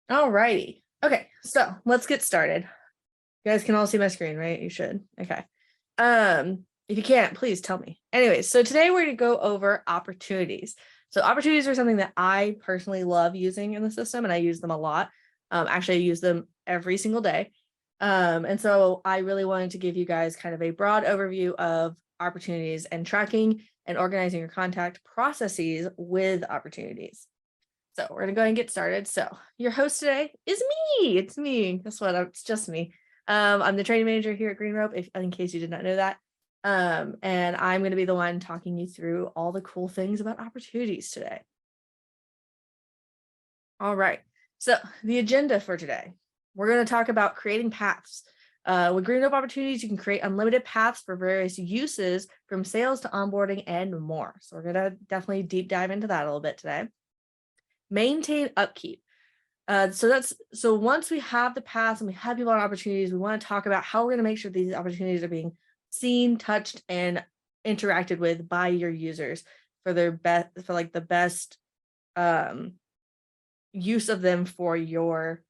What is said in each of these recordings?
All righty. Okay, so let's get started. You guys can all see my screen, right? You should. Okay. If you can't, please tell me. Anyways, so today we're going to go over opportunities. So opportunities are something that I personally love using in the system, and I use them a lot. Actually, I use them every single day. And so I really wanted to give you guys kind of a broad overview of opportunities and tracking and organizing your contact processes with opportunities. So we're gonna go ahead and get started. So your host today is me. It's me. Guess what? It's just me. I'm the training manager here at GreenRope, in case you did not know that. And I'm going to be the one talking you through all the cool things about opportunities today. All right. So the agenda for today, we're going to talk about creating paths. With GreenRope Opportunities, you can create unlimited paths for various uses from sales to onboarding and more. So we're going to definitely deep dive into that a little bit today. Maintain upkeep. So once we have the paths and we have people on opportunities, we want to talk about how we're going to make sure these opportunities are being seen, touched, and interacted with by your users for their best, for like the best use of them for your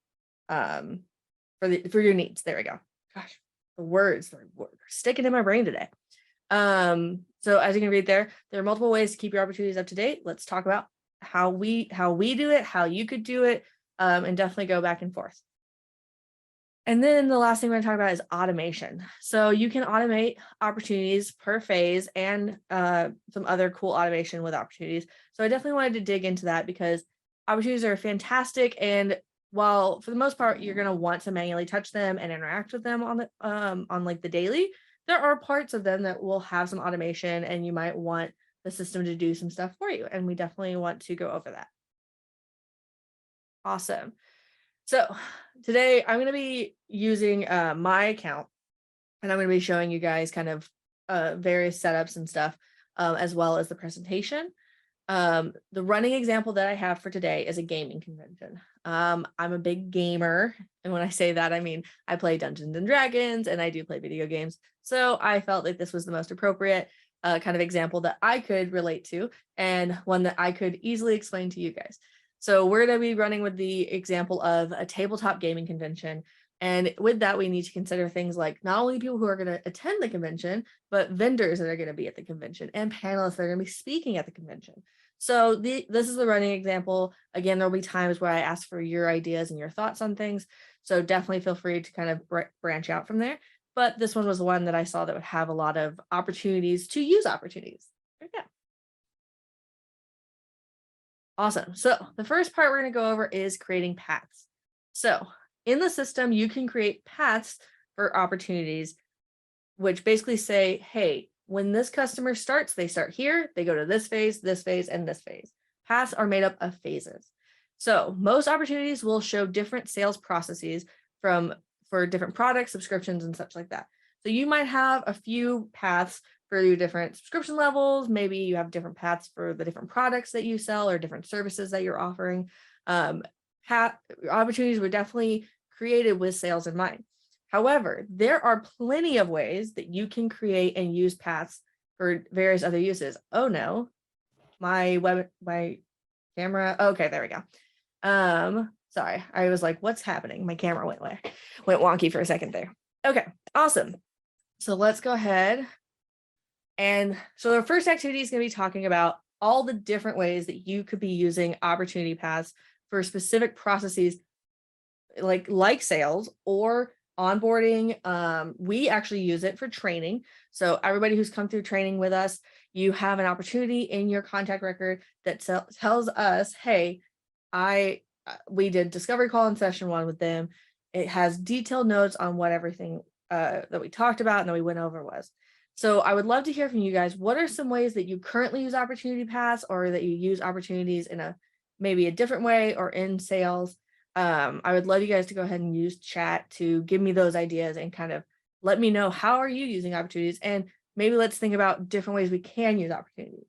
for your needs. There we go. Gosh, the words are sticking in my brain today. So as you can read there are multiple ways to keep your opportunities up to date. Let's talk about how we do it, how you could do it, and definitely go back and forth. And then the last thing we're going to talk about is automation. So you can automate opportunities per phase and some other cool automation with opportunities. So I definitely wanted to dig into that because opportunities are fantastic. And while for the most part, you're going to want to manually touch them and interact with them on like the daily, there are parts of them that will have some automation and you might want the system to do some stuff for you. And we definitely want to go over that. Awesome. So today I'm going to be using my account and I'm going to be showing you guys kind of various setups and stuff as well as the presentation. The running example that I have for today is a gaming convention. I'm a big gamer. And when I say that, I mean, I play Dungeons and Dragons and I do play video games. So I felt like this was the most appropriate kind of example that I could relate to and one that I could easily explain to you guys. So we're going to be running with the example of a tabletop gaming convention. And with that, we need to consider things like not only people who are going to attend the convention, but vendors that are going to be at the convention and panelists that are going to be speaking at the convention. So this is the running example. Again, there'll be times where I ask for your ideas and your thoughts on things. So definitely feel free to kind of branch out from there. But this one was the one that I saw that would have a lot of opportunities to use opportunities. There we go. Awesome. So the first part we're going to go over is creating paths. So in the system, you can create paths for opportunities, which basically say, hey, when this customer starts, they start here, they go to this phase, and this phase. Paths are made up of phases. So most opportunities will show different sales processes for different products, subscriptions, and such like that. So you might have a few paths for your different subscription levels. Maybe you have different paths for the different products that you sell or different services that you're offering. Opportunities were definitely created with sales in mind. However, there are plenty of ways that you can create and use paths for various other uses. Oh no, my camera. Okay, there we go. Sorry, I was like, what's happening? My camera went wonky for a second there. Okay, awesome. So let's go ahead. And so the first activity is going to be talking about all the different ways that you could be using opportunity paths for specific processes like sales or onboarding. We actually use it for training. So everybody who's come through training with us, you have an opportunity in your contact record that tells us, hey, we did discovery call in session 1 with them. It has detailed notes on what everything that we talked about and that we went over was. So I would love to hear from you guys. What are some ways that you currently use opportunity paths or that you use opportunities in maybe a different way or in sales? I would love you guys to go ahead and use chat to give me those ideas and kind of let me know how are you using opportunities, and maybe let's think about different ways we can use opportunities.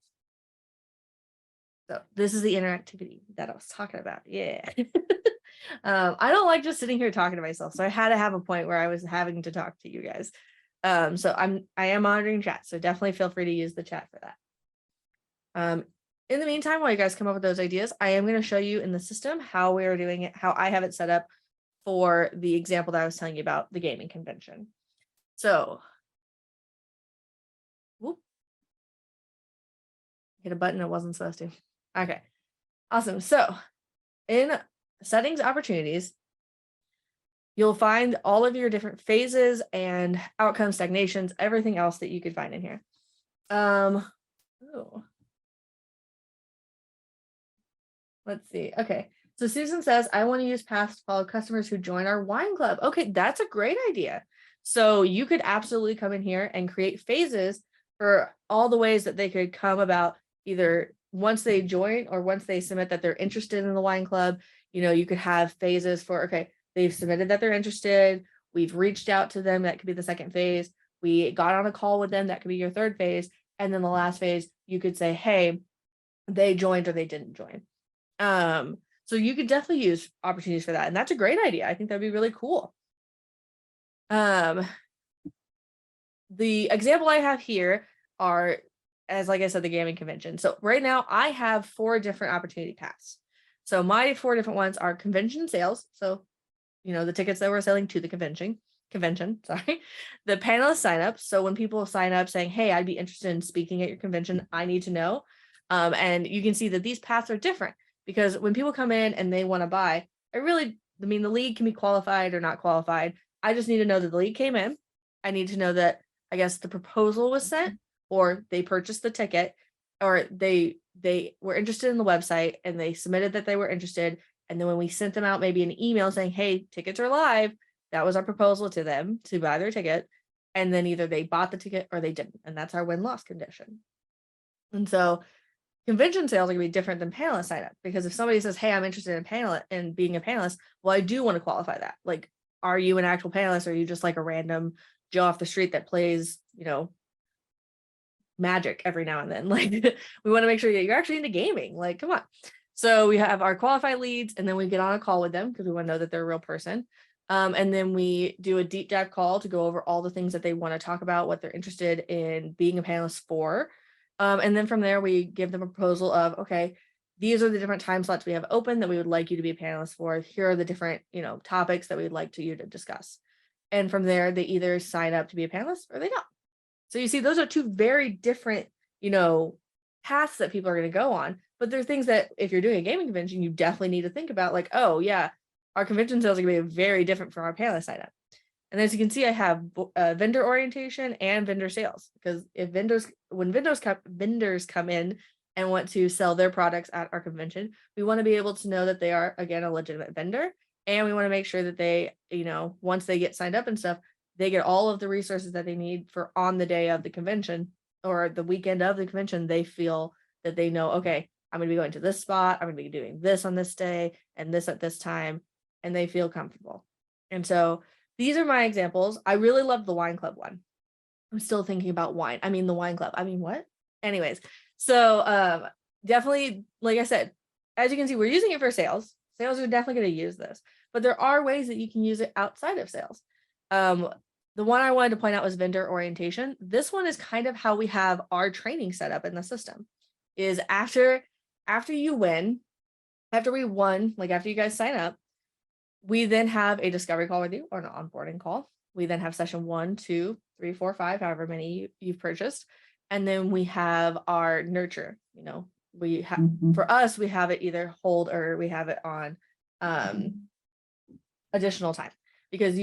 So this is the interactivity that I was talking about. Yeah. I don't like just sitting here talking to myself. So I had to have a point where I was having to talk to you guys. So I am monitoring chat. So definitely feel free to use the chat for that. in the meantime, while you guys come up with those ideas, I am going to show you in the system how we are doing it, how I have it set up for the example that I was telling you about, the gaming convention. So, whoop, hit a button I wasn't supposed to. Okay, awesome. So in settings opportunities, you'll find all of your different phases and outcome stagnations, everything else that you could find in here. Oh. Let's see. Okay. So Susan says, I want to use paths to follow customers who join our wine club. Okay, that's a great idea. So you could absolutely come in here and create phases for all the ways that they could come about, either once they join or once they submit that they're interested in the wine club. You could have phases for, okay, they've submitted that they're interested. We've reached out to them. That could be the second phase. We got on a call with them. That could be your third phase. And then the last phase, you could say, hey, they joined or they didn't join. So you could definitely use opportunities for that. And that's a great idea. I think that'd be really cool. The example I have here are, as like I said, the gaming convention. So right now I have 4 different opportunity paths. So my 4 different ones are convention sales. So, the tickets that we're selling to the convention, sorry, the panelist sign up. So when people sign up saying, hey, I'd be interested in speaking at your convention, I need to know. And you can see that these paths are different. Because when people come in and they want to buy, the lead can be qualified or not qualified. I just need to know that the lead came in. I need to know that, I guess, the proposal was sent, or they purchased the ticket, or they were interested in the website and they submitted that they were interested. And then when we sent them out maybe an email saying, hey, tickets are live, that was our proposal to them to buy their ticket. And then either they bought the ticket or they didn't. And that's our win-loss condition. And so convention sales are going to be different than panelist sign up, because if somebody says, hey, I'm interested in being a panelist, well, I do want to qualify that. Like, are you an actual panelist, or are you just like a random Joe off the street that plays, magic every now and then? Like, we want to make sure that you're actually into gaming. Like, come on. So we have our qualified leads, and then we get on a call with them because we want to know that they're a real person. And then we do a deep dive call to go over all the things that they want to talk about, what they're interested in being a panelist for. And then from there, we give them a proposal of, okay, these are the different time slots we have open that we would like you to be a panelist for. Here are the different, topics that we'd like you to discuss. And from there, they either sign up to be a panelist or they don't. So you see, those are 2 very different, paths that people are going to go on. But they're things that if you're doing a gaming convention, you definitely need to think about, like, oh yeah, our convention sales are going to be very different from our panelist sign up. And as you can see, I have vendor orientation and vendor sales, because when vendors come in and want to sell their products at our convention, we want to be able to know that they are, again, a legitimate vendor. And we want to make sure that they, once they get signed up and stuff, they get all of the resources that they need for on the day of the convention or the weekend of the convention. They feel that they know, okay, I'm going to be going to this spot, I'm going to be doing this on this day and this at this time, and they feel comfortable. And so these are my examples. I really love the wine club one. I'm still thinking about wine. The wine club. What? Anyways, so definitely, like I said, as you can see, we're using it for sales. Sales are definitely going to use this, but there are ways that you can use it outside of sales. The one I wanted to point out was vendor orientation. This one is kind of how we have our training set up in the system. Is after you win, after we won, like after you guys sign up, we then have a discovery call with you, or an onboarding call. We then have session 1, 2, 3, 4, 5, however many you've purchased. And then we have our nurture, we have, for us, we have it either hold or we have it on additional time, because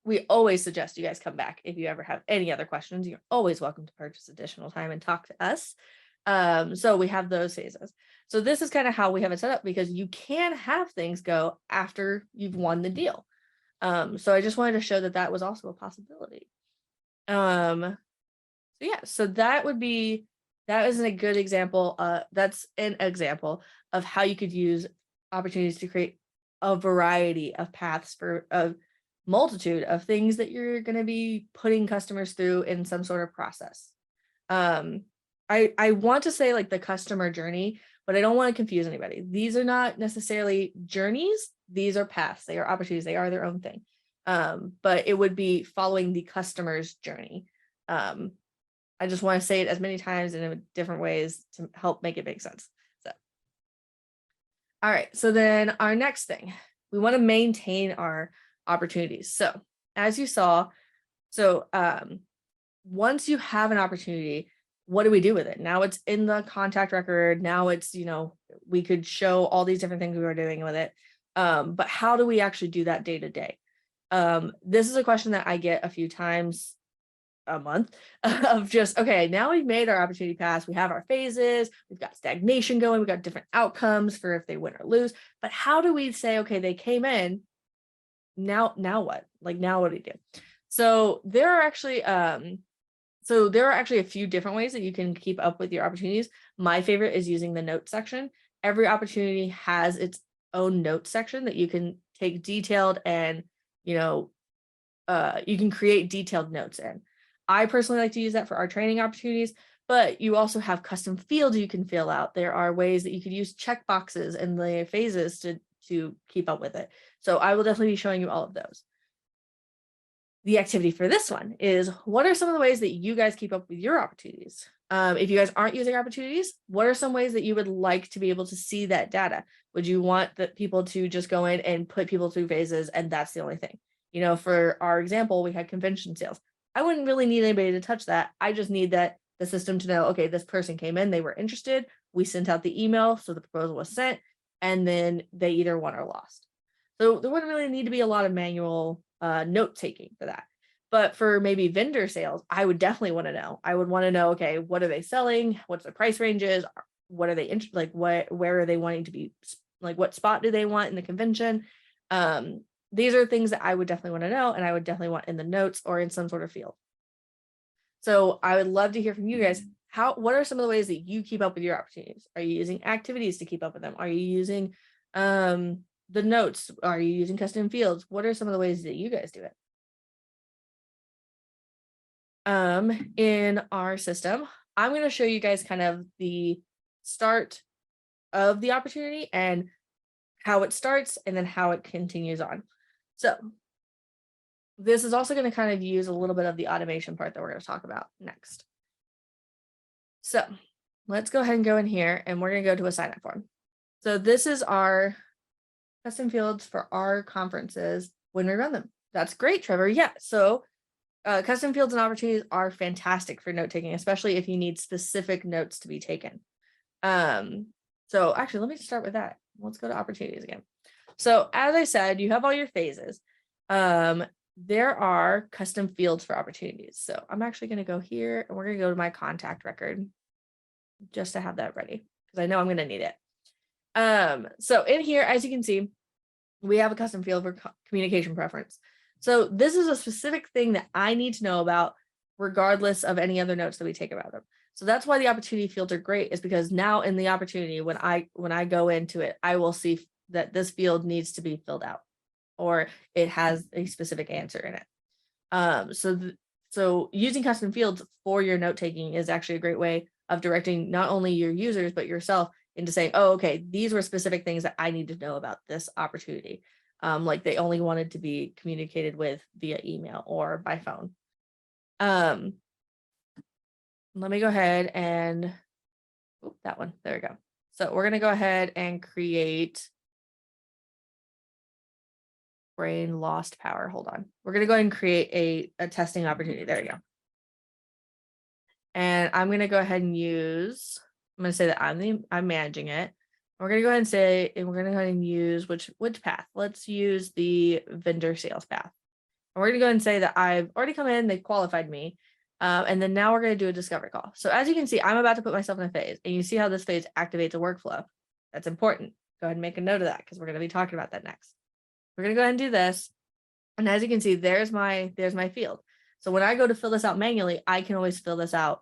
we always suggest you guys come back. If you ever have any other questions, you're always welcome to purchase additional time and talk to us. So we have those phases. So this is kind of how we have it set up, because you can have things go after you've won the deal. So I just wanted to show that that was also a possibility. So that is a good example. That's an example of how you could use opportunities to create a variety of paths for a multitude of things that you're going to be putting customers through in some sort of process. I want to say like the customer journey, but I don't want to confuse anybody. These are not necessarily journeys. These are paths. They are opportunities. They are their own thing. But it would be following the customer's journey. I just want to say it as many times and in different ways to help make it make sense. Does All right. So then our next thing, we want to maintain our opportunities. So as you saw, so once you have an opportunity, what do we do with it? Now it's in the contact record. Now it's, we could show all these different things we were doing with it. But how do we actually do that day to day? This is a question that I get a few times a month of just, okay, now we've made our opportunity pass. We have our phases. We've got stagnation going. We've got different outcomes for if they win or lose. But how do we say, okay, they came in. Now what? Like, now what do we do? So there are actually a few different ways that you can keep up with your opportunities. My favorite is using the notes section. Every opportunity has its own notes section that you can take detailed and, you can create detailed notes in. I personally like to use that for our training opportunities, but you also have custom fields you can fill out. There are ways that you could use checkboxes and the phases to keep up with it. So I will definitely be showing you all of those. The activity for this one is, what are some of the ways that you guys keep up with your opportunities? If you guys aren't using opportunities, what are some ways that you would like to be able to see that data? Would you want the people to just go in and put people through phases and that's the only thing? For our example, we had convention sales. I wouldn't really need anybody to touch that. I just need the system to know, okay, this person came in, they were interested. We sent out the email, so the proposal was sent, and then they either won or lost. So there wouldn't really need to be a lot of manual note taking for that. But for maybe vendor sales, I would definitely want to know. I would want to know, okay, what are they selling? What's the price ranges? What are they where are they wanting to be? Like, what spot do they want in the convention? These are things that I would definitely want to know, and I would definitely want in the notes or in some sort of field. So I would love to hear from you guys. What are some of the ways that you keep up with your opportunities? Are you using activities to keep up with them? Are you using the notes? Are you using custom fields? What are some of the ways that you guys do it? In our system, I'm going to show you guys kind of the start of the opportunity and how it starts and then how it continues on. So this is also going to kind of use a little bit of the automation part that we're going to talk about next. So let's go ahead and go in here and we're going to go to a sign up form. So this is our custom fields for our conferences when we run them. That's great, Trevor. Yeah. So custom fields and opportunities are fantastic for note taking, especially if you need specific notes to be taken. So actually, let me start with that. Let's go to opportunities again. So as I said, you have all your phases. There are custom fields for opportunities. So I'm actually going to go here and we're going to go to my contact record just to have that ready because I know I'm going to need it. So in here, as you can see, we have a custom field for communication preference. So this is a specific thing that I need to know about regardless of any other notes that we take about them. So that's why the opportunity fields are great, is because now in the opportunity, when I go into it, I will see that this field needs to be filled out or it has a specific answer in it. So using custom fields for your note taking is actually a great way of directing not only your users, but yourself into saying, oh, okay, these were specific things that I need to know about this opportunity. Like they only wanted to be communicated with via email or by phone. Let me go ahead and that one. There we go. So we're going to go ahead and create brain lost power. Hold on. We're going to go ahead and create a testing opportunity. There we go. And I'm going to go ahead and I'm going to say that I'm managing it. We're going to go ahead and say, and we're going to go ahead and use which path. Let's use the vendor sales path. And we're going to go ahead and say that I've already come in, they've qualified me. And then now we're going to do a discovery call. So as you can see, I'm about to put myself in a phase, and you see how this phase activates a workflow. That's important. Go ahead and make a note of that because we're going to be talking about that next. We're going to go ahead and do this. And as you can see, there's my field. So when I go to fill this out manually, I can always fill this out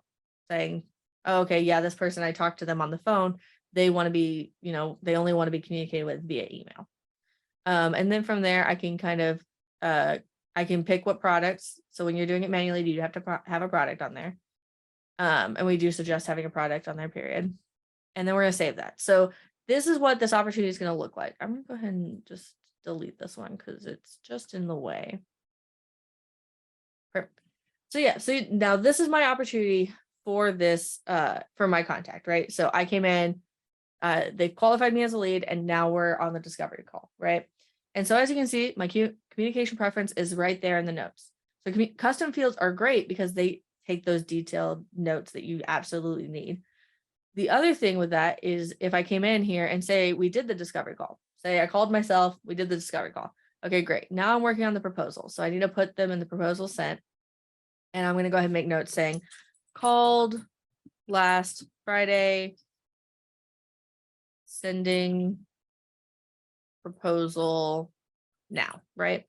saying, oh, okay, yeah, this person, I talked to them on the phone. They want to be, they only want to be communicated with via email. And then from there, I can kind of, I can pick what products. So when you're doing it manually, you have to have a product on there. And we do suggest having a product on there, period. And then we're going to save that. So this is what this opportunity is going to look like. I'm going to go ahead and just delete this one because it's just in the way. Perfect. So yeah, so now this is my opportunity for this, for my contact, right? So I came in, they've qualified me as a lead, and now we're on the discovery call, right? And so as you can see, my communication preference is right there in the notes. So custom fields are great because they take those detailed notes that you absolutely need. The other thing with that is if I came in here and say we did the discovery call, say I called myself, we did the discovery call. Okay, great. Now I'm working on the proposal. So I need to put them in the proposal sent. And I'm going to go ahead and make notes saying called last Friday, sending proposal now, right?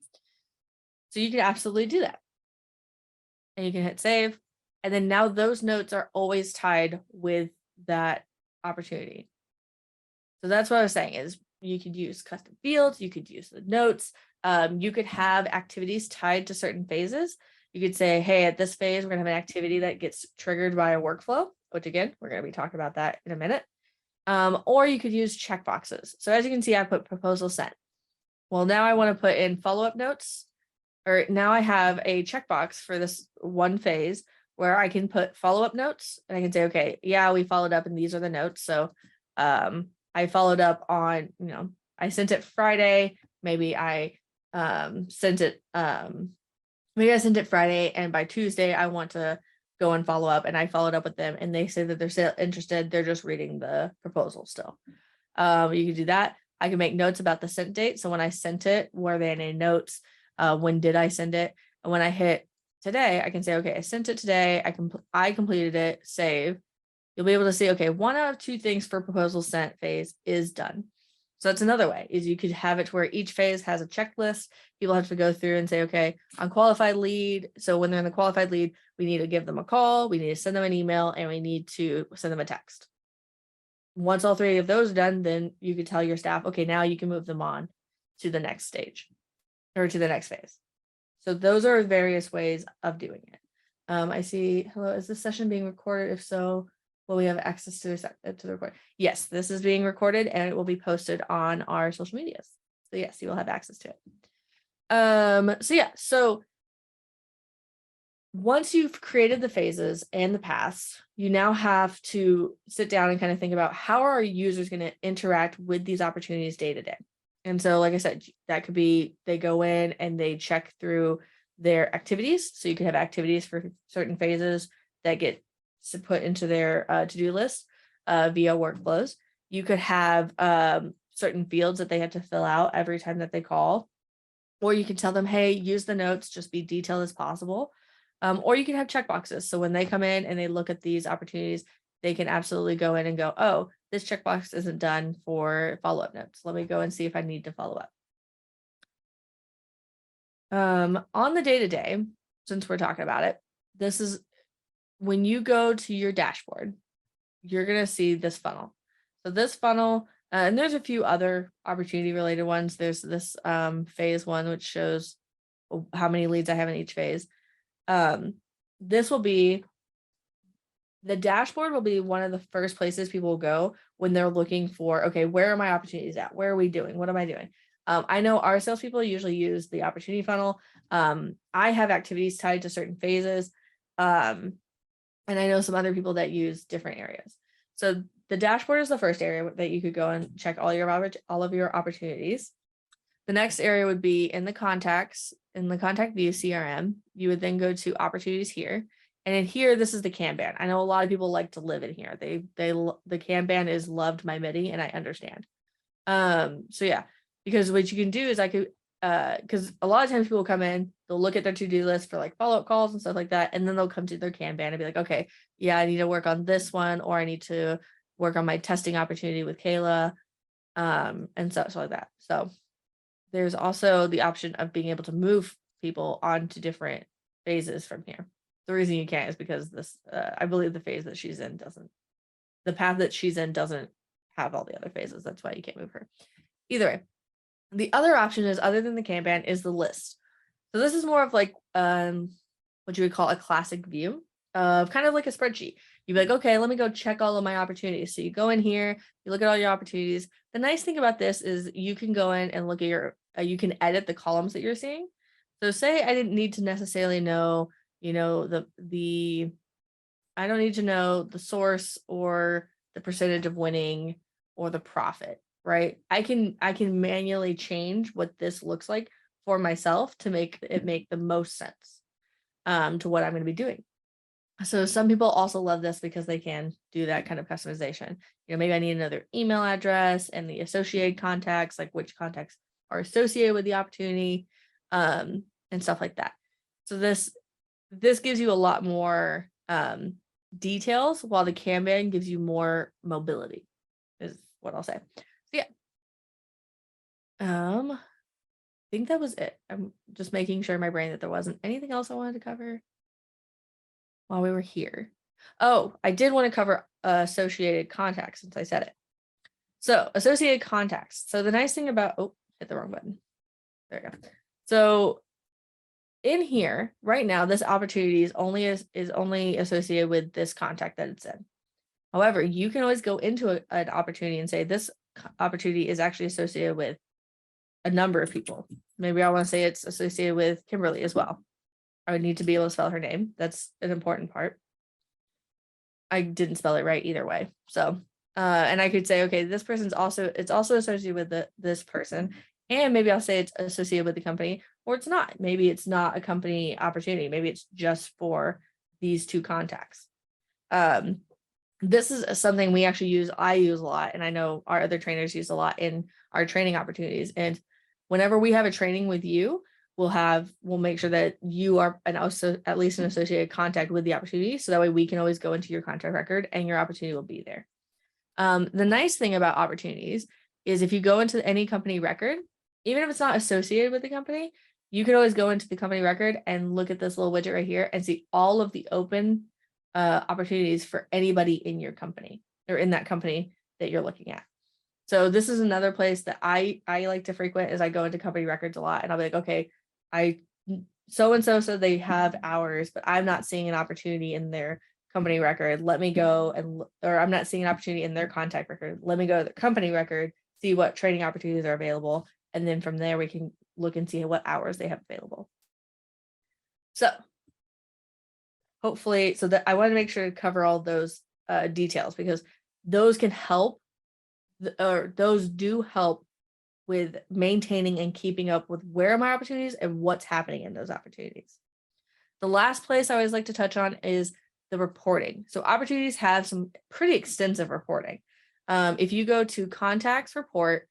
So you can absolutely do that. And you can hit save. And then now those notes are always tied with that opportunity. So that's what I was saying is you could use custom fields, you could use the notes, you could have activities tied to certain phases. You could say, hey, at this phase, we're gonna have an activity that gets triggered by a workflow, which again, we're gonna be talking about that in a minute. Or you could use checkboxes. So as you can see, I put proposal sent. Well, now I wanna put in follow-up notes, or now I have a checkbox for this one phase where I can put follow-up notes and I can say, okay, yeah, we followed up and these are the notes. So I followed up on, I sent it Friday. Maybe I sent it Friday, and by Tuesday I want to go and follow up, and I followed up with them and they say that they're still interested. They're just reading the proposal still. You can do that. I can make notes about the sent date. So when I sent it, were there any notes? When did I send it? And when I hit today, I can say, okay, I sent it today. I completed it, save. You'll be able to see, okay, 1 out of 2 things for proposal sent phase is done. So that's another way, is you could have it to where each phase has a checklist. People have to go through and say, okay, on qualified lead. So when they're in the qualified lead, we need to give them a call, we need to send them an email, and we need to send them a text. Once all 3 of those are done, then you could tell your staff, okay, now you can move them on to the next stage or to the next phase. So those are various ways of doing it. I see, hello, is this session being recorded? If so, will we have access to the record? Yes, this is being recorded and it will be posted on our social medias. So yes, you will have access to it. So once you've created the phases and the paths, you now have to sit down and kind of think about how are our users going to interact with these opportunities day to day. And so, like I said, that could be they go in and they check through their activities. So you could have activities for certain phases that get put into their to-do list via workflows. You could have certain fields that they have to fill out every time that they call. Or you can tell them, hey, use the notes, just be detailed as possible. Or you can have checkboxes. So when they come in and they look at these opportunities, they can absolutely go in and go, oh, this checkbox isn't done for follow-up notes. Let me go and see if I need to follow up. On the day-to-day, since we're talking about it, this is when you go to your dashboard, you're going to see this funnel. So this funnel, and there's a few other opportunity related ones. There's this phase one, which shows how many leads I have in each phase. This will be, the dashboard will be one of the first places people will go when they're looking for, okay, where are my opportunities at? Where are we doing? What am I doing? I know our salespeople usually use the opportunity funnel. I have activities tied to certain phases. And I know some other people that use different areas. So the dashboard is the first area that you could go and check all of your opportunities. The next area would be in the contacts, in the contact view CRM. You would then go to opportunities here. And in here, this is the Kanban. I know a lot of people like to live in here. The Kanban is loved by many, and I understand. So yeah, because what you can do is because a lot of times people come in, they'll look at their to-do list for like follow-up calls and stuff like that, and then they'll come to their Kanban and be like, okay, yeah, I need to work on this one, or I need to work on my testing opportunity with Kayla, and stuff like that. So there's also the option of being able to move people onto different phases from here. The reason you can't is because this, I believe the phase that she's in the path that she's in doesn't have all the other phases. That's why you can't move her. Either way, the other option is, other than the Kanban, is the list. So this is more of like what you would call a classic view of kind of like a spreadsheet. You'd be like, okay, let me go check all of my opportunities. So you go in here, you look at all your opportunities. The nice thing about this is you can go in and look at your, you can edit the columns that you're seeing. So say I didn't need to necessarily know, I don't need to know the source or the percentage of winning or the profit, right? I can manually change what this looks like for myself to make it make the most sense to what I'm going to be doing. So some people also love this because they can do that kind of customization. Maybe I need another email address and the associated contacts, like which contacts are associated with the opportunity, and stuff like that. So this gives you a lot more details, while the Kanban gives you more mobility, is what I'll say. So yeah. I think that was it. I'm just making sure in my brain that there wasn't anything else I wanted to cover while we were here. Oh, I did want to cover associated contacts since I said it. So associated contacts. So the nice thing about, hit the wrong button. There we go. So in here right now, this opportunity is only associated with this contact that it's in. However, you can always go into an opportunity and say this opportunity is actually associated with a number of people. Maybe I want to say it's associated with Kimberly as well. I would need to be able to spell her name. That's an important part. I didn't spell it right either way. So, and I could say, okay, this person's it's also associated with this person. And maybe I'll say it's associated with the company, or it's not. Maybe it's not a company opportunity. Maybe it's just for these two contacts. This is something we actually I use a lot, and I know our other trainers use a lot in our training opportunities. And whenever we have a training with you, we'll make sure that you are at least an associated contact with the opportunity, so that way we can always go into your contact record and your opportunity will be there. The nice thing about opportunities is if you go into any company record, even if it's not associated with the company, you can always go into the company record and look at this little widget right here and see all of the open opportunities for anybody in your company or in that company that you're looking at. So this is another place that I like to frequent, as I go into company records a lot, and I'll be like, okay, so-and-so said they have hours, but I'm not seeing an opportunity in their company record. Let me go or I'm not seeing an opportunity in their contact record. Let me go to the company record, see what training opportunities are available. And then from there, we can look and see what hours they have available. So hopefully, so that I want to make sure to cover all those details, because those can help, or those do help with maintaining and keeping up with where are my opportunities and what's happening in those opportunities. The last place I always like to touch on is the reporting. So opportunities have some pretty extensive reporting. If you go to contacts, report,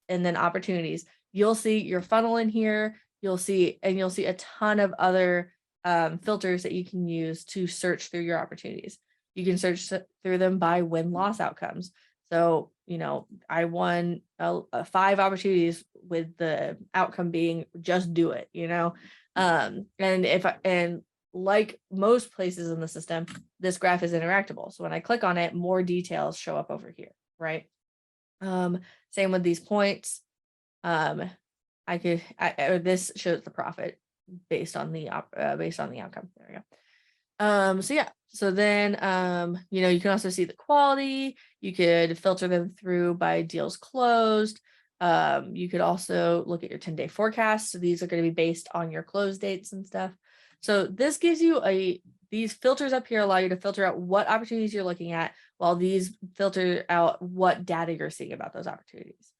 and then opportunities, you'll see your funnel in here. You'll see a ton of other filters that you can use to search through your opportunities. You can search through them by win-loss outcomes. So, I won 5 opportunities with the outcome being just do it, and like most places in the system, this graph is interactable. So when I click on it, more details show up over here, right? Same with these points. This shows the profit based on the outcome. There we go. So yeah. So then, you can also see the quality. You could filter them through by deals closed. You could also look at your 10-day forecast. So these are going to be based on your close dates and stuff. So this gives you these filters up here allow you to filter out what opportunities you're looking at, while these filter out what data you're seeing about those opportunities.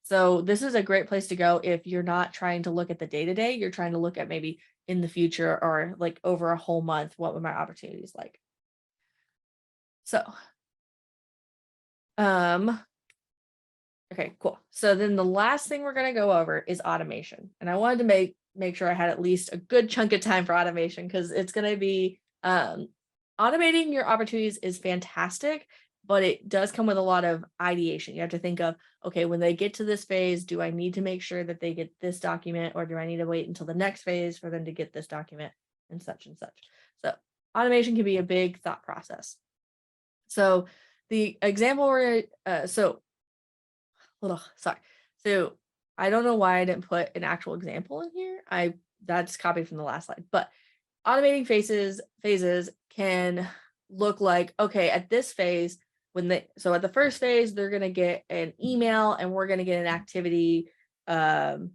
So this is a great place to go if you're not trying to look at the day-to-day, you're trying to look at maybe in the future or like over a whole month, what would my opportunities like? So, okay, cool. So then the last thing we're going to go over is automation. And I wanted to make sure I had at least a good chunk of time for automation, because it's going to be, automating your opportunities is fantastic, but it does come with a lot of ideation. You have to think of, okay, when they get to this phase, do I need to make sure that they get this document, or do I need to wait until the next phase for them to get this document, and such and such. So automation can be a big thought process. So the example so I don't know why I didn't put an actual example in here. That's copied from the last slide, but automating phases can look like, okay, at this phase, so at the first phase, they're going to get an email and we're going to get an activity to,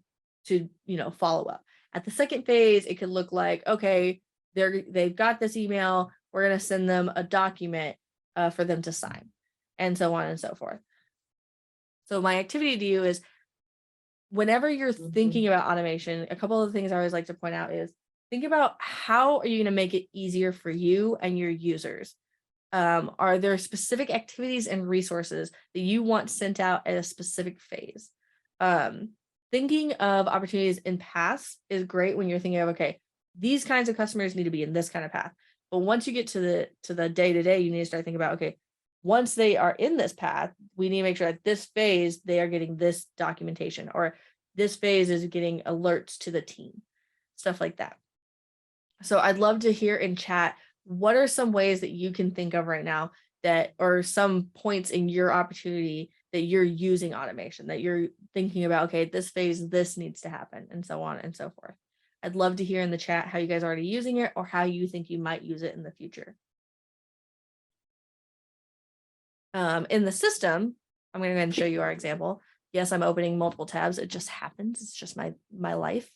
follow up. At the second phase, it could look like, okay, they've got this email, we're going to send them a document for them to sign, and so on and so forth. So my activity to you is, whenever you're thinking about automation, a couple of things I always like to point out is, think about how are you going to make it easier for you and your users. Are there specific activities and resources that you want sent out at a specific phase? Thinking of opportunities in paths is great when you're thinking of, okay, these kinds of customers need to be in this kind of path. But once you get to the day-to-day, you need to start thinking about, okay, once they are in this path, we need to make sure that this phase they are getting this documentation, or this phase is getting alerts to the team, stuff like that. So I'd love to hear in chat, what are some ways that you can think of right now that, or some points in your opportunity that you're using automation, that you're thinking about, okay, this phase, this needs to happen, and so on and so forth. I'd love to hear in the chat how you guys are already using it, or how you think you might use it in the future. In the system, I'm going to go ahead and show you our example. Yes, I'm opening multiple tabs. It just happens. It's just my life.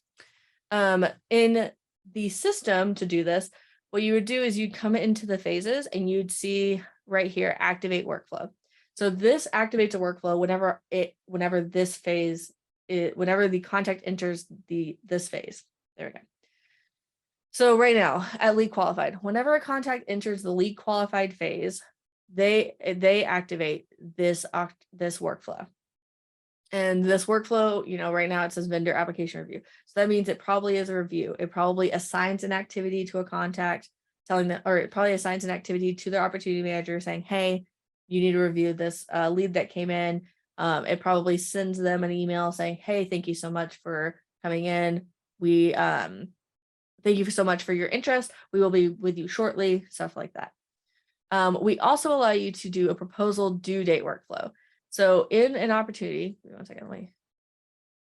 In the system, to do this, what you would do is you'd come into the phases and you'd see right here, activate workflow. So this activates a workflow whenever this phase, whenever the contact enters this phase. There we go. So right now at lead qualified, whenever a contact enters the lead qualified phase, they activate this workflow. And this workflow, right now it says vendor application review. So that means it probably is a review. It probably assigns an activity to a contact, telling them, or it probably assigns an activity to their opportunity manager saying, hey, you need to review this lead that came in. It probably sends them an email saying, hey, thank you so much for coming in. We thank you so much for your interest. We will be with you shortly, stuff like that. We also allow you to do a proposal due date workflow. So in an opportunity, one second, let me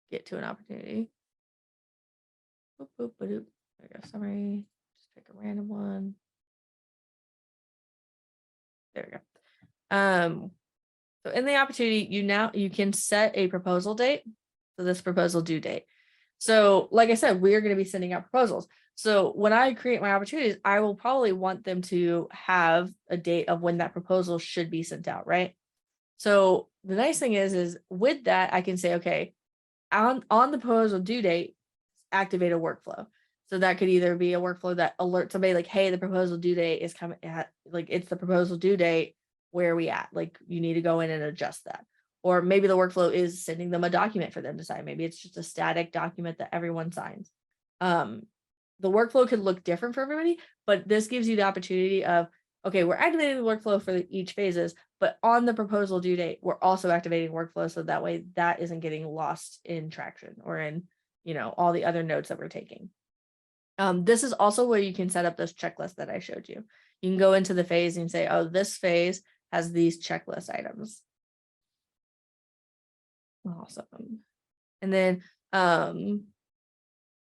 get to an opportunity. There we go, summary, just pick a random one. There we go. So in the opportunity, you can set a proposal date. So this proposal due date. So like I said, we are going to be sending out proposals. So when I create my opportunities, I will probably want them to have a date of when that proposal should be sent out, right? So the nice thing is with that, I can say, okay, on the proposal due date, activate a workflow. So that could either be a workflow that alerts somebody like, hey, the proposal due date is coming at, like, it's the proposal due date. Where are we at? Like, you need to go in and adjust that. Or maybe the workflow is sending them a document for them to sign. Maybe it's just a static document that everyone signs. The workflow could look different for everybody, but this gives you the opportunity of, okay, we're activating the workflow for each phases, but on the proposal due date, we're also activating workflow. So that way that isn't getting lost in traction or in, all the other notes that we're taking. This is also where you can set up those checklists that I showed you. You can go into the phase and say, oh, this phase has these checklist items. Awesome. And then, I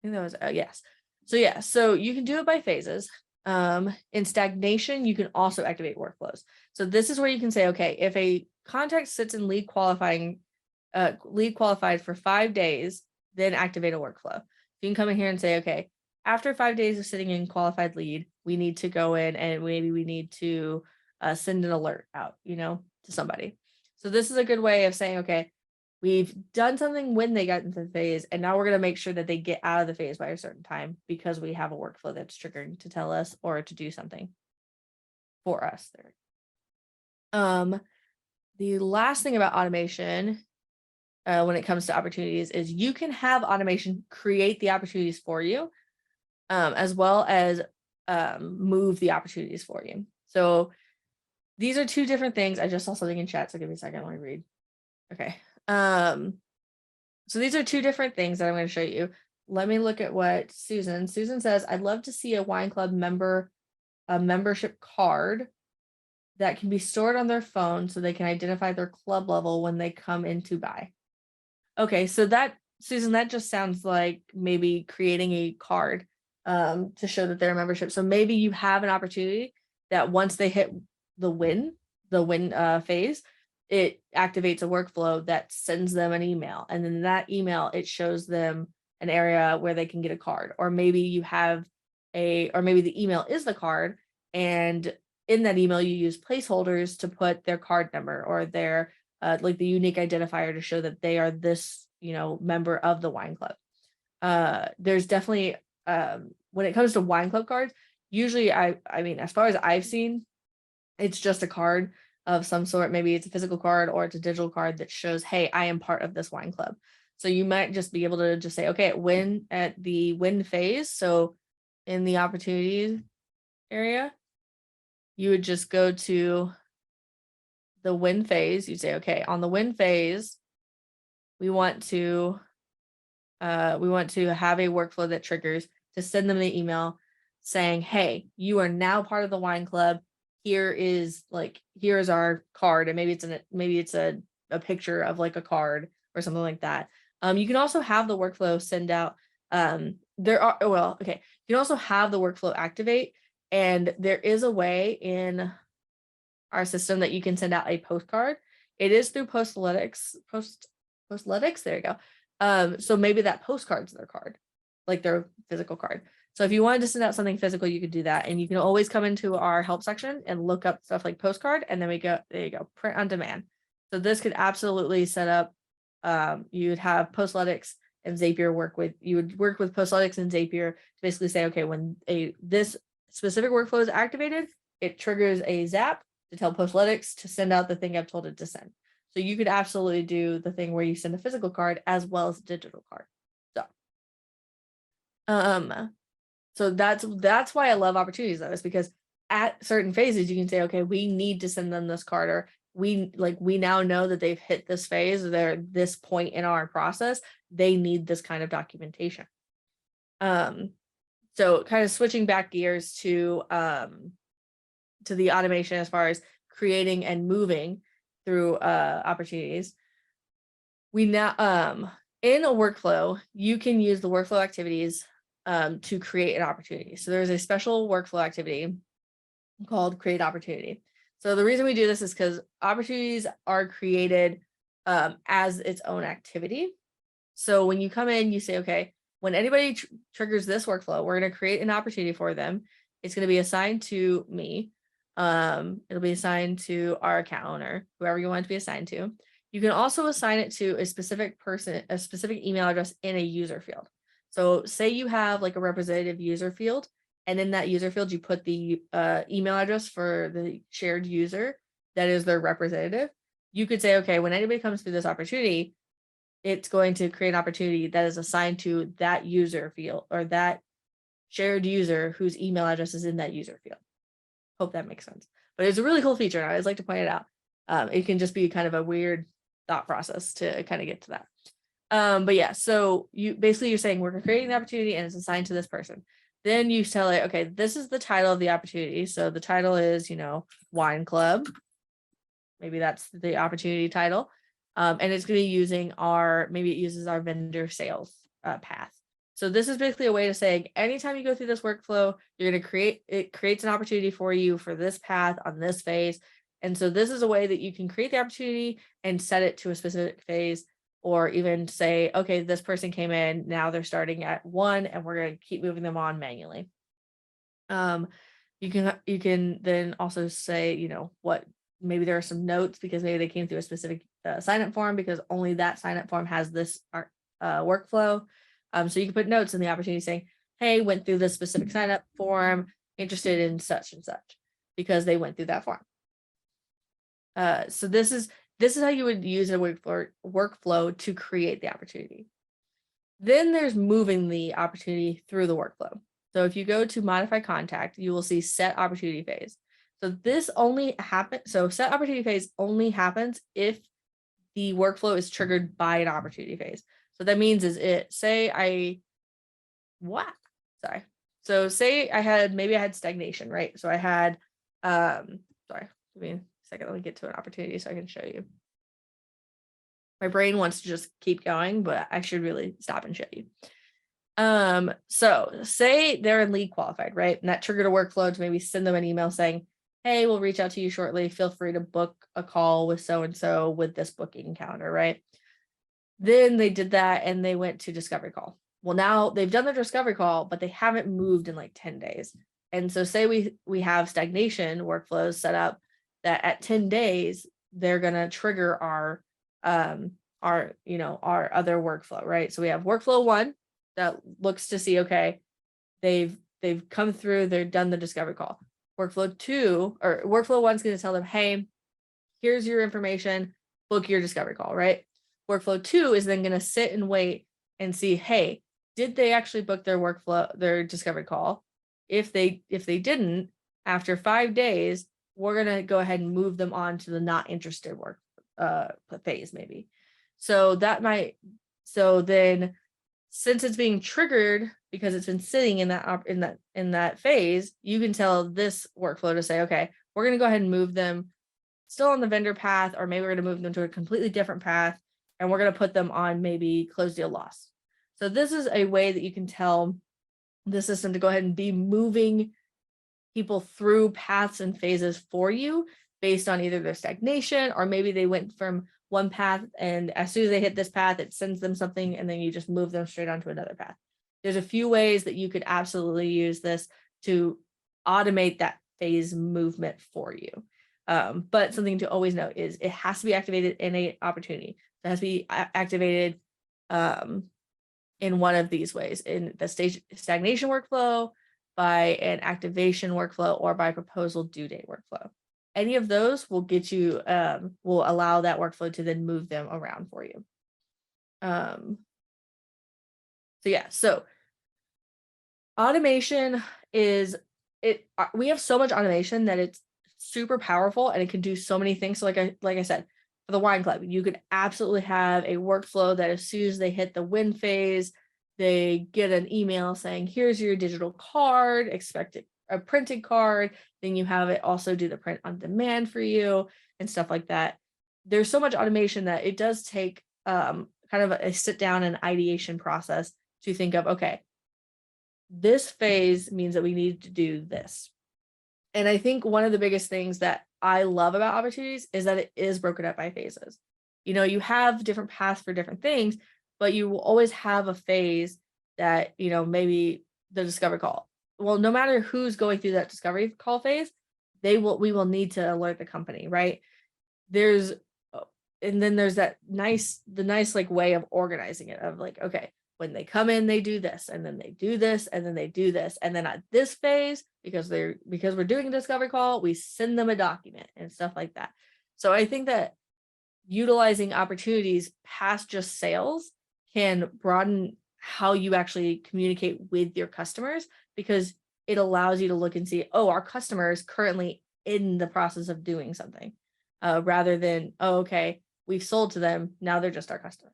think that was, yes. So yeah, so you can do it by phases. In stagnation, you can also activate workflows. So this is where you can say, okay, if a contact sits in lead qualified for 5 days, then activate a workflow. You can come in here and say, okay, after 5 days of sitting in qualified lead, we need to go in and maybe we need to send an alert out, to somebody. So this is a good way of saying, okay, we've done something when they got into the phase, and now we're going to make sure that they get out of the phase by a certain time because we have a workflow that's triggering to tell us or to do something for us there. The last thing about automation when it comes to opportunities is you can have automation create the opportunities for you, as well as move the opportunities for you. So these are two different things. I just saw something in chat, so give me a second. Let me read. Okay. So these are two different things that I'm going to show you. Let me look at what Susan says. I'd love to see a wine club membership card that can be stored on their phone so they can identify their club level when they come in to buy. Okay, so that, Susan, that just sounds like maybe creating a card to show that they're a membership. So maybe you have an opportunity that once they hit the win phase, it activates a workflow that sends them an email, and then that email, it shows them an area where they can get a card. Or maybe you have or maybe the email is the card, and in that email you use placeholders to put their card number or their like the unique identifier to show that they are this, member of the wine club. There's definitely, when it comes to wine club cards, usually I mean, as far as I've seen, it's just a card of some sort. Maybe it's a physical card or it's a digital card that shows, hey, I am part of this wine club. So you might just be able to just say, okay, at the win phase. So in the opportunities area, you would just go to the win phase. You say, okay, on the win phase, we want to have a workflow that triggers to send them the email saying, hey, you are now part of the wine club. Here's our card. And maybe it's a picture of like a card or something like that. You can also have the workflow send out. You can also have the workflow activate. And there is a way in our system that you can send out a postcard. It is through Postlytics. There you go. So maybe that postcard's their card, like their physical card. So if you wanted to send out something physical, you could do that. And you can always come into our help section and look up stuff like postcard. And then there you go, print on demand. So this could absolutely set up, you'd have Postlytics and Zapier you would work with Postlytics and Zapier to basically say, okay, when this specific workflow is activated, it triggers a zap to tell Postlytics to send out the thing I've told it to send. So you could absolutely do the thing where you send a physical card as well as a digital card. So that's why I love opportunities though, is because at certain phases you can say, okay, we need to send them this card, or we now know that they've hit this phase, or they're at this point in our process, they need this kind of documentation. So kind of switching back gears to the automation as far as creating and moving through opportunities. We now in a workflow, you can use the workflow activities to create an opportunity. So there's a special workflow activity called create opportunity. So the reason we do this is because opportunities are created as its own activity. So when you come in, you say, okay, when anybody triggers this workflow, we're going to create an opportunity for them. It's going to be assigned to me. It'll be assigned to our account owner, whoever you want it to be assigned to. You can also assign it to a specific person, a specific email address in a user field. So say you have like a representative user field, and in that user field, you put the email address for the shared user that is their representative. You could say, okay, when anybody comes through this opportunity, it's going to create an opportunity that is assigned to that user field, or that shared user whose email address is in that user field. Hope that makes sense. But it's a really cool feature, and I always like to point it out. It can just be kind of a weird thought process to kind of get to that. But yeah, so you're saying we're creating the opportunity and it's assigned to this person. Then you tell it, okay, this is the title of the opportunity. So the title is, Wine Club. Maybe that's the opportunity title. And it's going to be using maybe it uses our vendor sales path. So this is basically a way to say, anytime you go through this workflow, you're going to it creates an opportunity for you for this path on this phase. And so this is a way that you can create the opportunity and set it to a specific phase, or even say, okay, this person came in, now they're starting at 1 and we're going to keep moving them on manually. You can then also say, what, maybe there are some notes because maybe they came through a specific sign-up form, because only that sign-up form has this workflow. So you can put notes in the opportunity saying, hey, went through this specific sign-up form, interested in such and such, because they went through that form. So this is how you would use a workflow to create the opportunity. Then there's moving the opportunity through the workflow. So if you go to modify contact, you will see set opportunity phase. So this only happens. So set opportunity phase only happens if the workflow is triggered by an opportunity phase. So that means say I had stagnation, right? So I had, sorry, give me a second, let me get to an opportunity so I can show you. My brain wants to just keep going, but I should really stop and show you. So say they're in lead qualified, right? And that triggered a workflow to maybe send them an email saying, hey, we'll reach out to you shortly. Feel free to book a call with so-and-so with this booking calendar, right? Then they did that and they went to discovery call. Well, now they've done their discovery call, but they haven't moved in like 10 days. And so say we have stagnation workflows set up that at 10 days, they're going to trigger our other workflow, right? So we have workflow 1 that looks to see, okay, they've come through, they've done the discovery call. Workflow 2 or workflow 1 is going to tell them, hey, here's your information, book your discovery call, right? Workflow 2 is then going to sit and wait and see, hey, did they actually book their discovery call? If they didn't, after 5 days, we're going to go ahead and move them on to the not interested work phase, maybe. So then since it's being triggered because it's been sitting in that phase, you can tell this workflow to say, okay, we're going to go ahead and move them still on the vendor path, or maybe we're going to move them to a completely different path, and we're going to put them on maybe closed deal loss. So this is a way that you can tell the system to go ahead and be moving people through paths and phases for you based on either their stagnation, or maybe they went from one path and as soon as they hit this path, it sends them something and then you just move them straight onto another path. There's a few ways that you could absolutely use this to automate that phase movement for you. But something to always know is it has to be activated in an opportunity. It has to be activated in one of these ways, in the stagnation workflow, by an activation workflow, or by proposal due date workflow. Any of those will get you, will allow that workflow to then move them around for you. So automation is we have so much automation that it's super powerful and it can do so many things. So like I said, for the wine club, you could absolutely have a workflow that as soon as they hit the win phase, they get an email saying, here's your digital card, expect a printed card. Then you have it also do the print on demand for you and stuff like that. There's so much automation that it does take kind of a sit down and ideation process to think of, okay, this phase means that we need to do this. And I think one of the biggest things that I love about opportunities is that it is broken up by phases. You have different paths for different things, but you will always have a phase that, maybe the discovery call. Well, no matter who's going through that discovery call phase, we will need to alert the company, right? And then there's the nice like way of organizing it of like, okay, when they come in, they do this, and then they do this, and then they do this. And then at this phase, because we're doing a discovery call, we send them a document and stuff like that. So I think that utilizing opportunities past just sales can broaden how you actually communicate with your customers, because it allows you to look and see, oh, our customer is currently in the process of doing something, rather than, oh, okay, we've sold to them, now they're just our customer.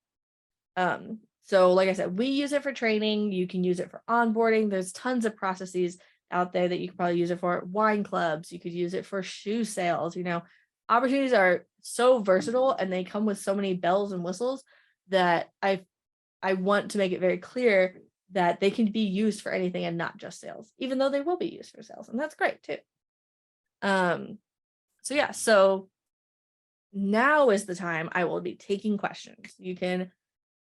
So like I said, we use it for training. You can use it for onboarding. There's tons of processes out there that you could probably use it for. Wine clubs, you could use it for shoe sales. Opportunities are so versatile and they come with so many bells and whistles that I want to make it very clear that they can be used for anything and not just sales, even though they will be used for sales. And that's great too. So now is the time I will be taking questions. You can,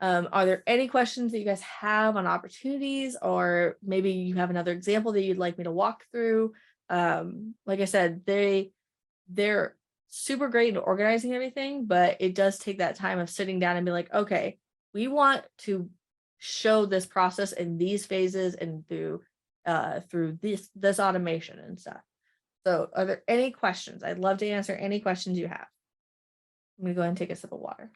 are there any questions that you guys have on opportunities, or maybe you have another example that you'd like me to walk through? Like I said, they're super great in organizing everything, but it does take that time of sitting down and be like, okay, we want to show this process in these phases and through this automation and stuff. So are there any questions? I'd love to answer any questions you have. I'm going to go ahead and take a sip of water.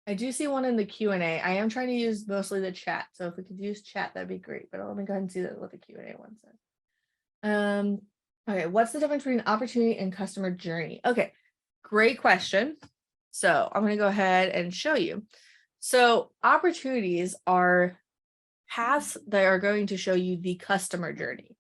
I do see one in the Q&A. I am trying to use mostly the chat. So if we could use chat, that'd be great. But let me go ahead and see what the Q&A one says. Okay, what's the difference between opportunity and customer journey? Okay, great question. So I'm going to go ahead and show you. So opportunities are paths that are going to show you the customer journey.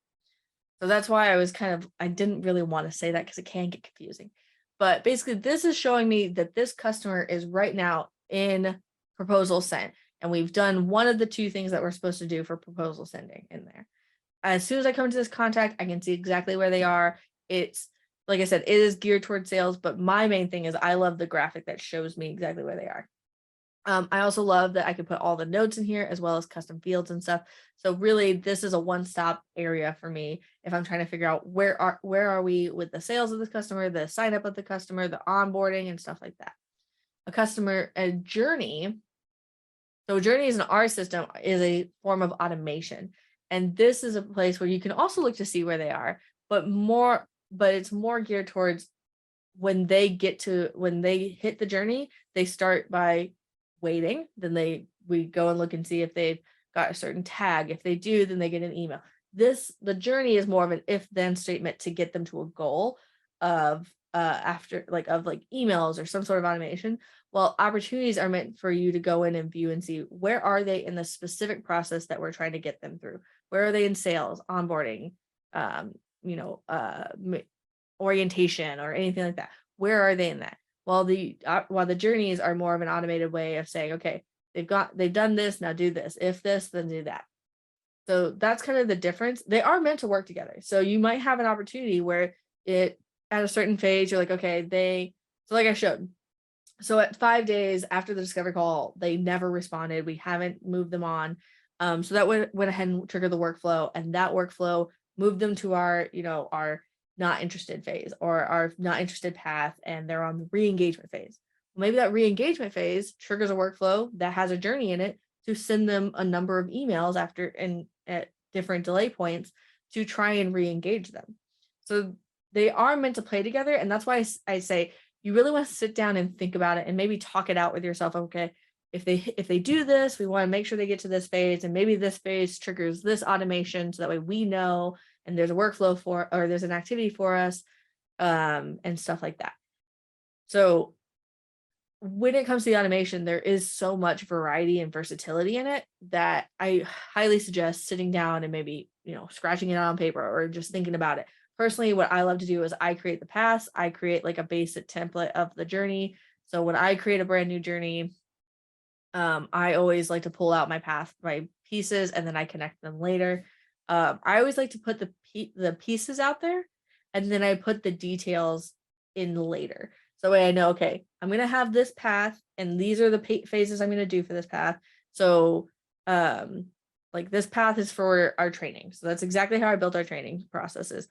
So that's why I didn't really want to say that because it can get confusing. But basically, this is showing me that this customer is right now in proposal sent. And we've done one of the two things that we're supposed to do for proposal sending in there. As soon as I come to this contact, I can see exactly where they are. It's, like I said, it is geared towards sales, but my main thing is I love the graphic that shows me exactly where they are. I also love that I can put all the notes in here as well as custom fields and stuff. So really this is a one-stop area for me if I'm trying to figure out where are we with the sales of the customer, the sign up of the customer, the onboarding and stuff like that. A journey. So journeys in our system is a form of automation. And this is a place where you can also look to see where they are, but it's more geared towards when they hit the journey, they start by waiting. Then we go and look and see if they've got a certain tag. If they do, then they get an email. The journey is more of an if-then statement to get them to a goal of emails or some sort of automation. While opportunities are meant for you to go in and view and see where are they in the specific process that we're trying to get them through. Where are they in sales, onboarding, orientation or anything like that? Where are they in that? While the journeys are more of an automated way of saying, okay, they've done this, now do this. If this, then do that. So that's kind of the difference. They are meant to work together. So you might have an opportunity where at a certain phase, you're like, okay, so like I showed. So at 5 days after the discovery call, they never responded. We haven't moved them on. So that went ahead and triggered the workflow, and that workflow moved them to our not interested phase or our not interested path, and they're on the re-engagement phase. Well, maybe that re-engagement phase triggers a workflow that has a journey in it to send them a number of emails at different delay points to try and re-engage them. So they are meant to play together, and that's why I say you really want to sit down and think about it and maybe talk it out with yourself. Okay, if they do this, we want to make sure they get to this phase, and maybe this phase triggers this automation so that way we know and there's a workflow or there's an activity for us, and stuff like that. So when it comes to the automation, there is so much variety and versatility in it that I highly suggest sitting down and maybe, scratching it out on paper or just thinking about it. Personally, what I love to do is I create the paths. I create like a basic template of the journey. So when I create a brand new journey, I always like to pull out my pieces, and then I connect them later. I always like to put the pieces out there, and then I put the details in later. So I know, okay, I'm going to have this path, and these are the phases I'm going to do for this path. So, like this path is for our training. So that's exactly how I built our training processes.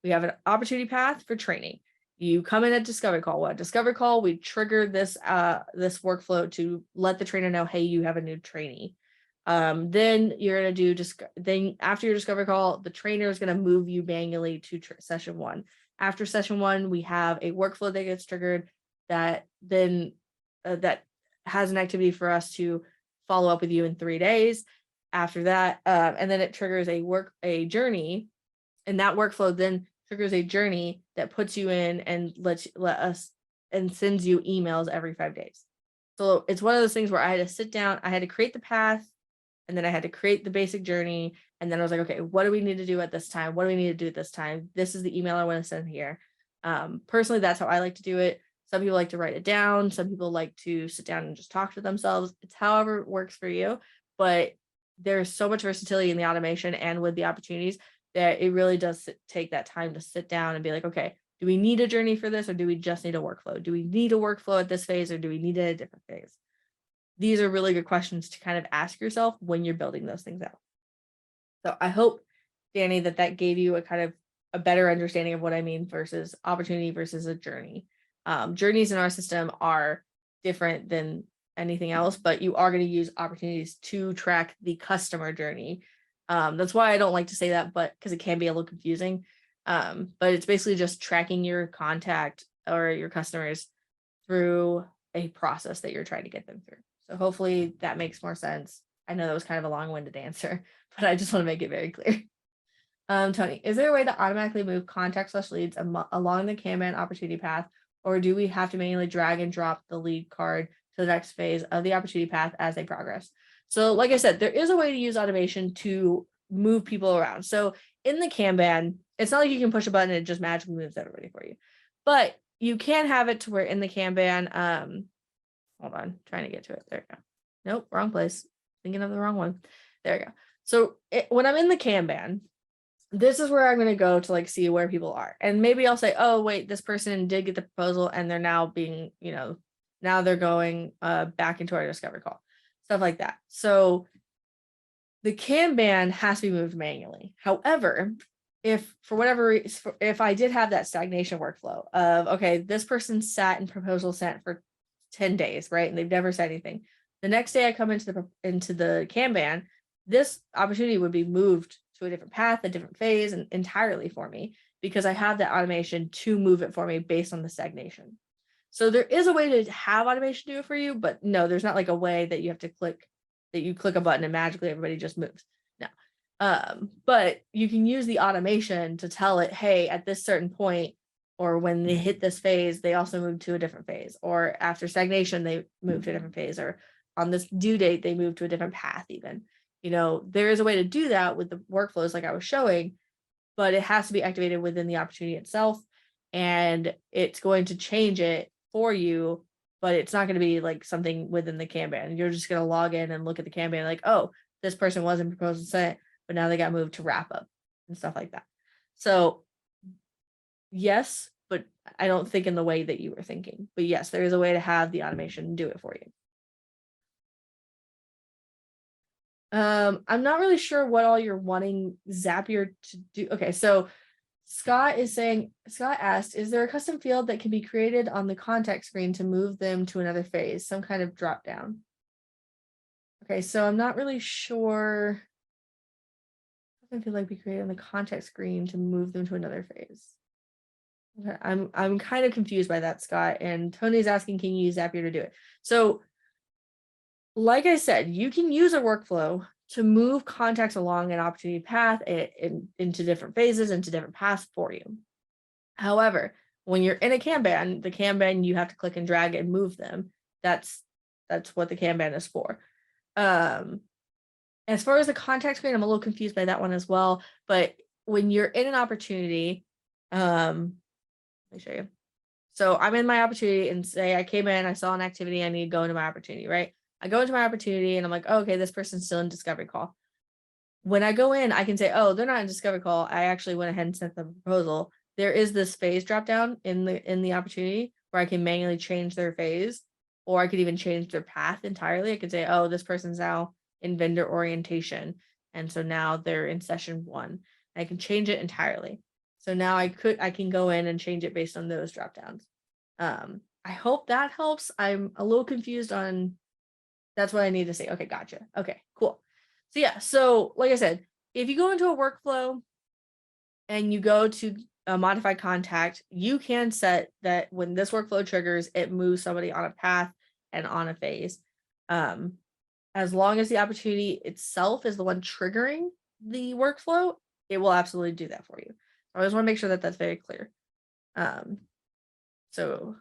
We have an opportunity path for training. You come in at discovery call. Well, at discovery call, we trigger this workflow to let the trainer know, hey, you have a new trainee. Then you're going to then after your discovery call, the trainer is going to move you manually to session 1. After session 1, we have a workflow that gets triggered that then that has an activity for us to follow up with you in 3 days. After that, and then it triggers a journey, and that workflow then triggers a journey that puts you in and let us and sends you emails every 5 days. So it's one of those things where I had to sit down, I had to create the path, and then I had to create the basic journey. And then I was like, okay, what do we need to do at this time? What do we need to do at this time? This is the email I want to send here. Personally, that's how I like to do it. Some people like to write it down. Some people like to sit down and just talk to themselves. It's however works for you. But there's so much versatility in the automation and with the opportunities that it really does take that time to sit down and be like, okay, do we need a journey for this, or do we just need a workflow? Do we need a workflow at this phase, or do we need it at a different phase? These are really good questions to kind of ask yourself when you're building those things out. So I hope, Danny, that gave you a kind of a better understanding of what I mean versus opportunity versus a journey. Journeys in our system are different than anything else, but you are going to use opportunities to track the customer journey. That's why I don't like to say that, but because it can be a little confusing. But it's basically just tracking your contact or your customers through a process that you're trying to get them through. So hopefully that makes more sense. I know that was kind of a long-winded answer, but I just want to make it very clear. Tony, is there a way to automatically move contact/leads along the Kanban opportunity path, or do we have to manually drag and drop the lead card to the next phase of the opportunity path as they progress? So like I said, there is a way to use automation to move people around. So in the Kanban, it's not like you can push a button and it just magically moves everybody for you, but you can have it to where in the Kanban, hold on, trying to get to it. There we go. Nope, wrong place. Thinking of the wrong one. There we go. So when I'm in the Kanban, this is where I'm going to go to like see where people are. And maybe I'll say, oh, wait, this person did get the proposal and they're now being, Now they're going back into our discovery call, stuff like that. So the Kanban has to be moved manually. However, if for whatever reason, if I did have that stagnation workflow of, okay, this person sat in proposal sent for 10 days, right? And they've never said anything. The next day I come into the Kanban, this opportunity would be moved to a different path, a different phase, and entirely for me, because I have that automation to move it for me based on the stagnation. So there is a way to have automation do it for you, but no, there's not like a way that you have to click, that you click a button and magically everybody just moves. No. But you can use the automation to tell it, hey, at this certain point, or when they hit this phase, they also move to a different phase, or after stagnation, they move to a different phase, or on this due date, they move to a different path even. There is a way to do that with the workflows like I was showing, but it has to be activated within the opportunity itself, and it's going to change it for you, but it's not going to be like something within the Kanban. You're just going to log in and look at the Kanban like, oh, this person was in proposal sent, but now they got moved to wrap up and stuff like that. So yes, but I don't think in the way that you were thinking. But yes, there is a way to have the automation do it for you. I'm not really sure what all you're wanting Zapier to do. Okay, so Scott asked, is there a custom field that can be created on the contact screen to move them to another phase, some kind of drop down? Okay, so I'm not really sure. I feel like be created on the contact screen to move them to another phase. Okay, I'm kind of confused by that, Scott. And Tony's asking, can you use Zapier to do it? So, like I said, you can use a workflow to move contacts along an opportunity path into different phases, into different paths for you. However, when you're in a Kanban, the Kanban, you have to click and drag and move them. That's what the Kanban is for. As far as the contact screen, I'm a little confused by that one as well. But when you're in an opportunity, let me show you. So I'm in my opportunity and say I came in, I saw an activity, I need to go into my opportunity, right? I go into my opportunity and I'm like, oh, okay, this person's still in discovery call. When I go in, I can say, oh, they're not in discovery call. I actually went ahead and sent the proposal. There is this phase drop down in the opportunity where I can manually change their phase, or I could even change their path entirely. I could say, oh, this person's now in vendor orientation, and so now they're in session 1. I can change it entirely. So now I can go in and change it based on those drop downs. I hope that helps. I'm a little confused on, that's what I need to say. Okay, gotcha. Okay, cool. So yeah, so like I said, if you go into a workflow and you go to a modified contact, you can set that when this workflow triggers, it moves somebody on a path and on a phase. As long as the opportunity itself is the one triggering the workflow, it will absolutely do that for you. I just want to make sure that that's very clear. So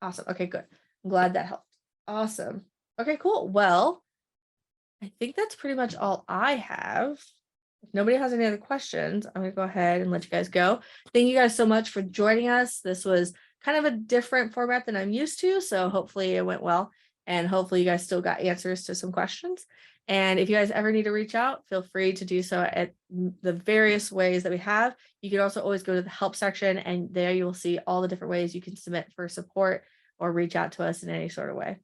awesome. Okay, good. I'm glad that helped. Awesome. Okay, cool. Well, I think that's pretty much all I have. If nobody has any other questions, I'm going to go ahead and let you guys go. Thank you guys so much for joining us. This was kind of a different format than I'm used to, so hopefully it went well, and hopefully you guys still got answers to some questions. And if you guys ever need to reach out, feel free to do so at the various ways that we have. You can also always go to the help section, and there you will see all the different ways you can submit for support or reach out to us in any sort of way.